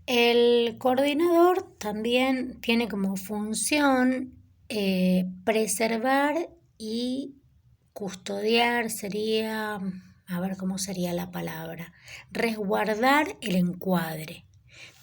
El coordinador también tiene como función preservar y custodiar, sería, a ver cómo sería la palabra, resguardar el encuadre.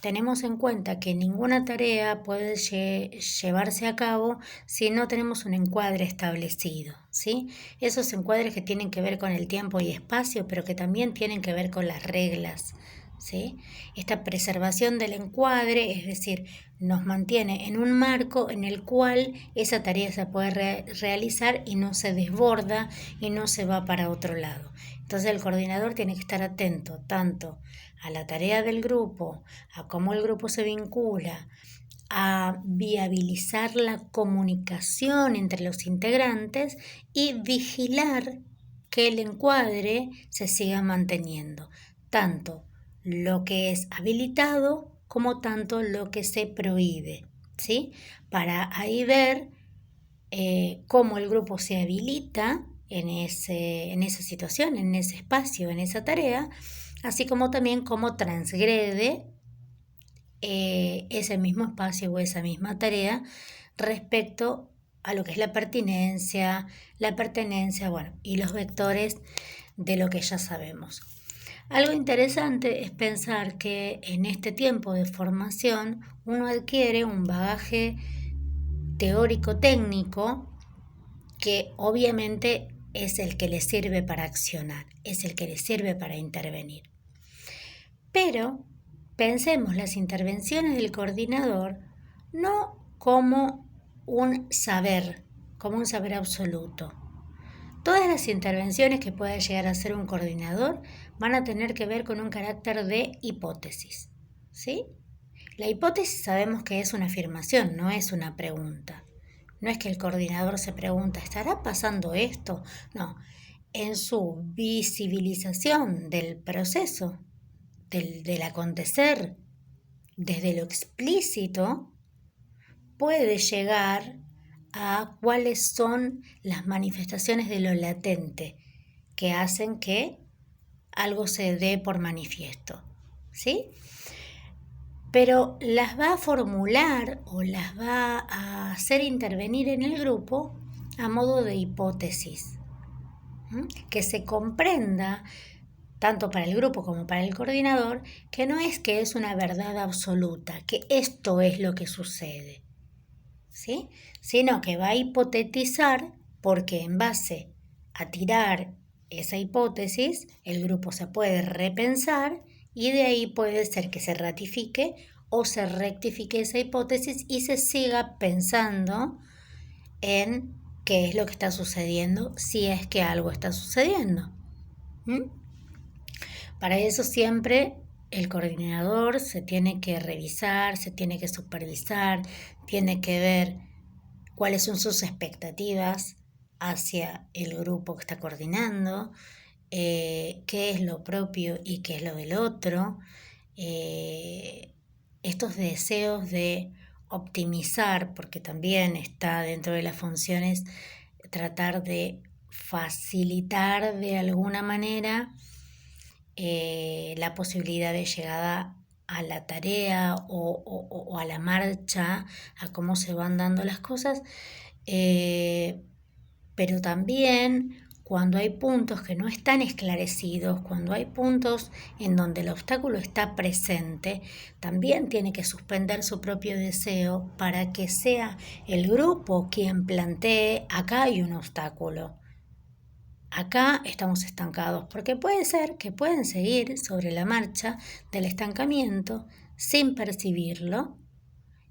Tenemos en cuenta que ninguna tarea puede llevarse a cabo si no tenemos un encuadre establecido, ¿sí? Esos encuadres que tienen que ver con el tiempo y espacio, pero que también tienen que ver con las reglas, ¿sí? Esta preservación del encuadre, es decir, nos mantiene en un marco en el cual esa tarea se puede realizar y no se desborda y no se va para otro lado. Entonces el coordinador tiene que estar atento tanto a la tarea del grupo, a cómo el grupo se vincula, a viabilizar la comunicación entre los integrantes y vigilar que el encuadre se siga manteniendo, tanto lo que es habilitado como tanto lo que se prohíbe, ¿sí? Para ahí ver cómo el grupo se habilita en esa situación, en ese espacio, en esa tarea, así como también cómo transgrede ese mismo espacio o esa misma tarea respecto a lo que es la pertenencia, bueno, y los vectores de lo que ya sabemos. Algo interesante es pensar que en este tiempo de formación uno adquiere un bagaje teórico-técnico que obviamente es el que le sirve para accionar, es el que le sirve para intervenir. Pero pensemos las intervenciones del coordinador no como como un saber absoluto. Todas las intervenciones que pueda llegar a hacer un coordinador van a tener que ver con un carácter de hipótesis, ¿sí? La hipótesis sabemos que es una afirmación, no es una pregunta. No es que el coordinador se pregunta, ¿estará pasando esto? No, en su visibilización del proceso, del acontecer, desde lo explícito, puede llegar a cuáles son las manifestaciones de lo latente que hacen que algo se dé por manifiesto, ¿sí? Pero las va a formular o las va a hacer intervenir en el grupo a modo de hipótesis, que se comprenda tanto para el grupo como para el coordinador, que no es que es una verdad absoluta, que esto es lo que sucede, ¿sí? Sino que va a hipotetizar porque en base a tirar esa hipótesis, el grupo se puede repensar y de ahí puede ser que se ratifique o se rectifique esa hipótesis y se siga pensando en qué es lo que está sucediendo, si es que algo está sucediendo. Para eso siempre el coordinador se tiene que revisar, se tiene que supervisar, tiene que ver cuáles son sus expectativas hacia el grupo que está coordinando, qué es lo propio y qué es lo del otro, estos deseos de optimizar, porque también está dentro de las funciones tratar de facilitar de alguna manera la posibilidad de llegada a la tarea o a la marcha, a cómo se van dando las cosas, pero también cuando hay puntos que no están esclarecidos, cuando hay puntos en donde el obstáculo está presente, también tiene que suspender su propio deseo para que sea el grupo quien plantee, acá hay un obstáculo. Acá estamos estancados, porque puede ser que pueden seguir sobre la marcha del estancamiento sin percibirlo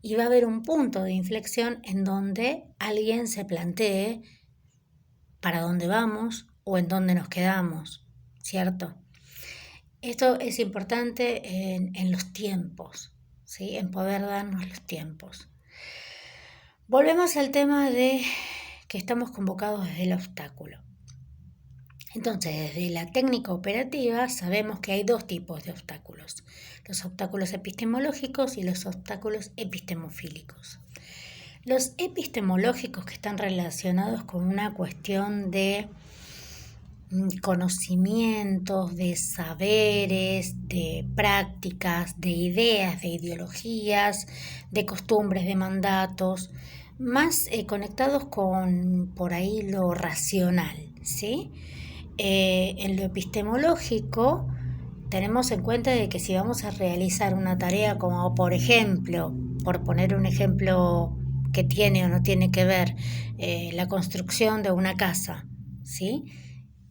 y va a haber un punto de inflexión en donde alguien se plantee para dónde vamos o en dónde nos quedamos, ¿cierto? Esto es importante en los tiempos, ¿sí? En poder darnos los tiempos. Volvemos al tema de que estamos convocados desde el obstáculo. Entonces, desde la técnica operativa sabemos que hay dos tipos de obstáculos, los obstáculos epistemológicos y los obstáculos epistemofílicos. Los epistemológicos que están relacionados con una cuestión de conocimientos, de saberes, de prácticas, de ideas, de ideologías, de costumbres, de mandatos, más conectados con por ahí lo racional, ¿sí? En lo epistemológico tenemos en cuenta de que si vamos a realizar una tarea como por ejemplo, por poner un ejemplo que tiene o no tiene que ver, la construcción de una casa, ¿sí?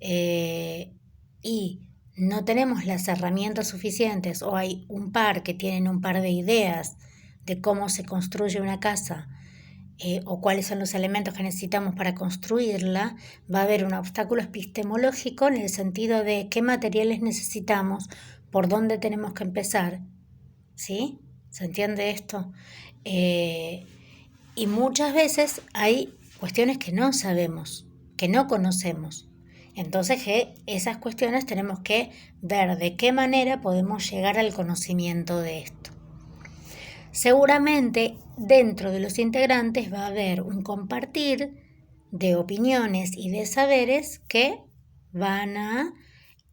Y no tenemos las herramientas suficientes o hay un par que tienen un par de ideas de cómo se construye una casa, o cuáles son los elementos que necesitamos para construirla, va a haber un obstáculo epistemológico en el sentido de qué materiales necesitamos, por dónde tenemos que empezar, ¿sí? ¿Se entiende esto? Y muchas veces hay cuestiones que no sabemos, que no conocemos. Entonces esas cuestiones tenemos que ver de qué manera podemos llegar al conocimiento de esto. Seguramente dentro de los integrantes va a haber un compartir de opiniones y de saberes que van a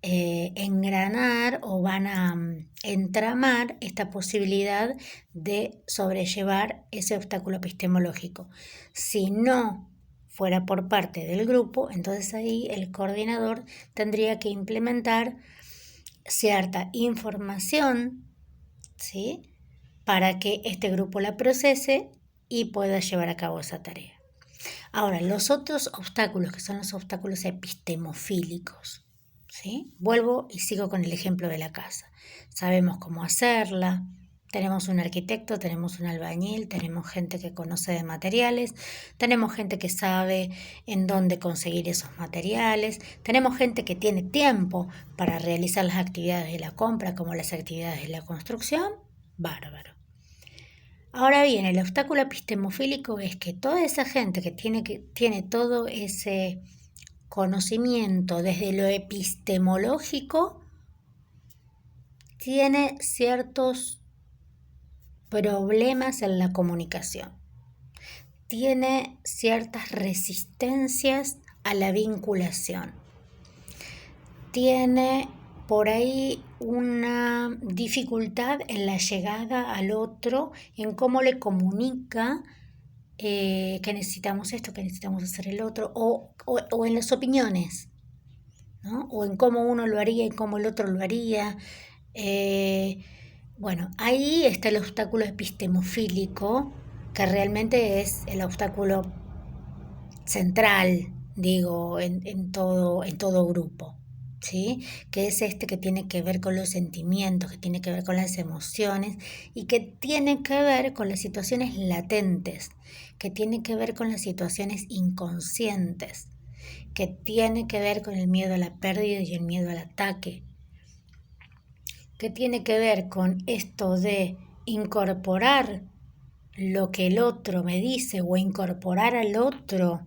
engranar o van a entramar esta posibilidad de sobrellevar ese obstáculo epistemológico. Si no fuera por parte del grupo, entonces ahí el coordinador tendría que implementar cierta información, ¿sí?, para que este grupo la procese y pueda llevar a cabo esa tarea. Ahora, los otros obstáculos, que son los obstáculos epistemofílicos, ¿sí? Vuelvo y sigo con el ejemplo de la casa. Sabemos cómo hacerla, tenemos un arquitecto, tenemos un albañil, tenemos gente que conoce de materiales, tenemos gente que sabe en dónde conseguir esos materiales, tenemos gente que tiene tiempo para realizar las actividades de la compra como las actividades de la construcción. Bárbaro. Ahora bien, el obstáculo epistemofílico es que toda esa gente que tiene todo ese conocimiento desde lo epistemológico tiene ciertos problemas en la comunicación, tiene ciertas resistencias a la vinculación, tiene por ahí una dificultad en la llegada al otro, en cómo le comunica que necesitamos esto, que necesitamos hacer el otro, o en las opiniones, ¿no? O en cómo uno lo haría y cómo el otro lo haría. Bueno, ahí está el obstáculo epistemofílico, que realmente es el obstáculo central, digo, en todo grupo, ¿sí? Que es este que tiene que ver con los sentimientos, que tiene que ver con las emociones y que tiene que ver con las situaciones latentes, que tiene que ver con las situaciones inconscientes, que tiene que ver con el miedo a la pérdida y el miedo al ataque, que tiene que ver con esto de incorporar lo que el otro me dice o incorporar al otro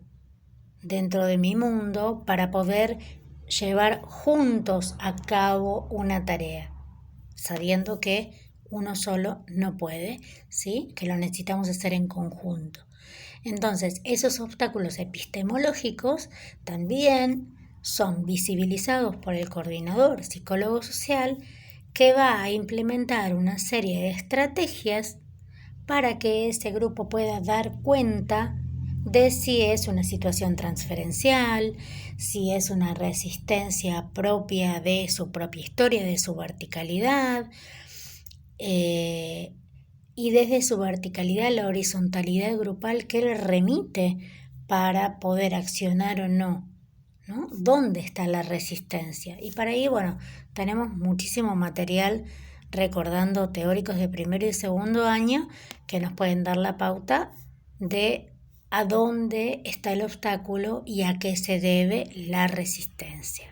dentro de mi mundo para poder llevar juntos a cabo una tarea, sabiendo que uno solo no puede, ¿sí?, que lo necesitamos hacer en conjunto. Entonces, esos obstáculos epistemológicos también son visibilizados por el coordinador psicólogo social, que va a implementar una serie de estrategias para que ese grupo pueda dar cuenta de si es una situación transferencial, si es una resistencia propia de su propia historia, de su verticalidad, y desde su verticalidad la horizontalidad grupal que le remite para poder accionar o no, ¿no? ¿Dónde está la resistencia? Y para ahí, bueno, tenemos muchísimo material recordando teóricos de primero y segundo año que nos pueden dar la pauta de a dónde está el obstáculo y a qué se debe la resistencia.